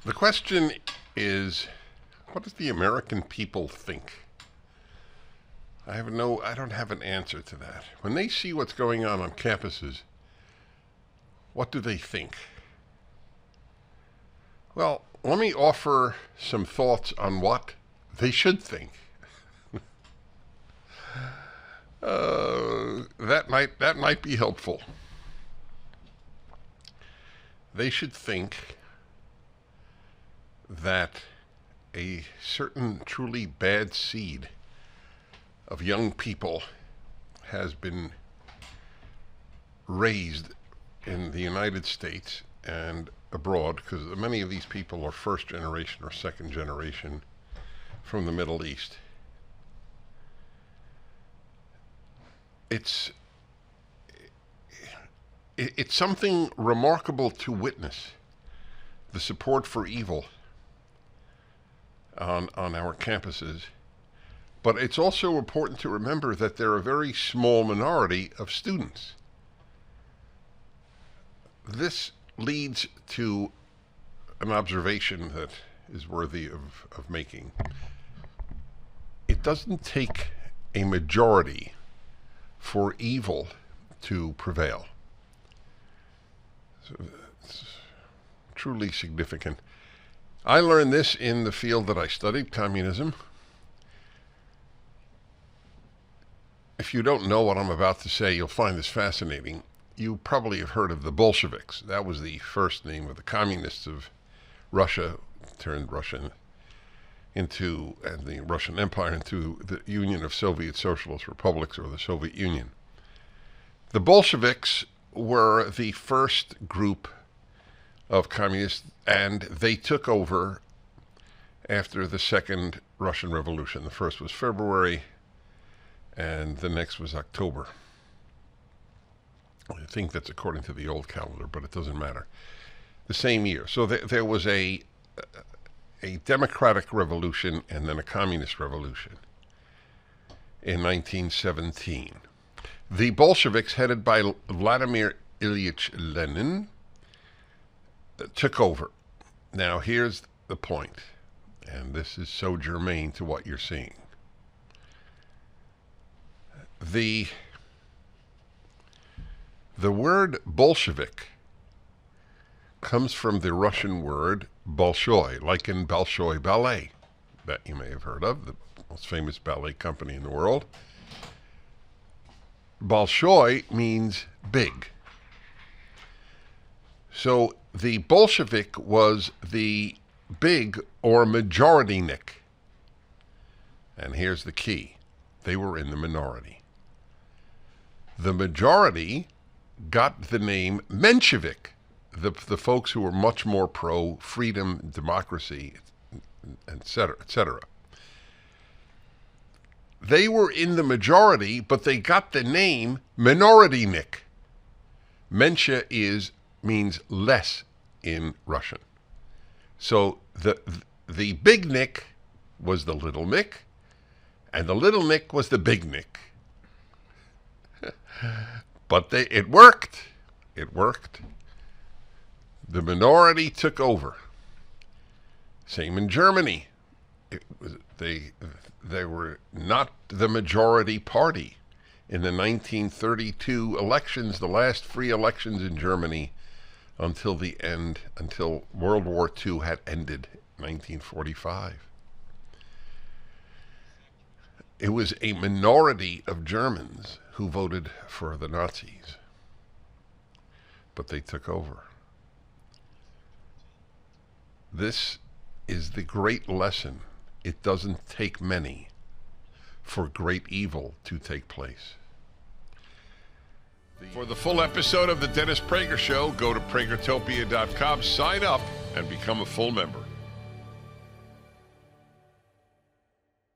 The question is, what does the American people think? I don't have an answer to that. When they see what's going on campuses, what do they think? Well, let me offer some thoughts on what they should think. That might be helpful. They should think that a certain truly bad seed of young people has been raised in the United States and abroad, because many of these people are first generation or second generation from the Middle East. It's something remarkable to witness, the support for evil on our campuses. But it's also important to remember that they're a very small minority of students. This leads to an observation that is worthy of making. It doesn't take a majority for evil to prevail. So it's truly significant. I learned this in the field that I studied, communism. If you don't know what I'm about to say, you'll find this fascinating. You probably have heard of the Bolsheviks. That was the first name of the communists of Russia, turned Russia into, and the Russian Empire into the Union of Soviet Socialist Republics, or the Soviet Union. The Bolsheviks were the first group of communists, and they took over after the Second Russian Revolution. The first was February, and the next was October. I think that's according to the old calendar, but it doesn't matter. The same year. So there was a democratic revolution and then a communist revolution in 1917. The Bolsheviks, headed by Vladimir Ilyich Lenin, took over. Now here's the point, and this is so germane to what you're seeing. The word Bolshevik comes from the Russian word Bolshoi, like in Bolshoi Ballet, that you may have heard of, the most famous ballet company in the world. Bolshoi means big. So the Bolshevik was the big or majority-nick. And here's the key. They were in the minority. The majority got the name Menshevik, the folks who were much more pro-freedom, democracy, etc., etc. They were in the majority, but they got the name minority-nick. Menshe means less in Russian. So the big nick was the little nick, and the little nick was the big nick. But it worked. It worked. The minority took over. Same in Germany. They were not the majority party. In the 1932 elections, the last free elections in Germany until World War II had ended in 1945. It was a minority of Germans who voted for the Nazis, but they took over. This is the great lesson. It doesn't take many for great evil to take place. For the full episode of the Dennis Prager Show, go to pragertopia.com, sign up, and become a full member.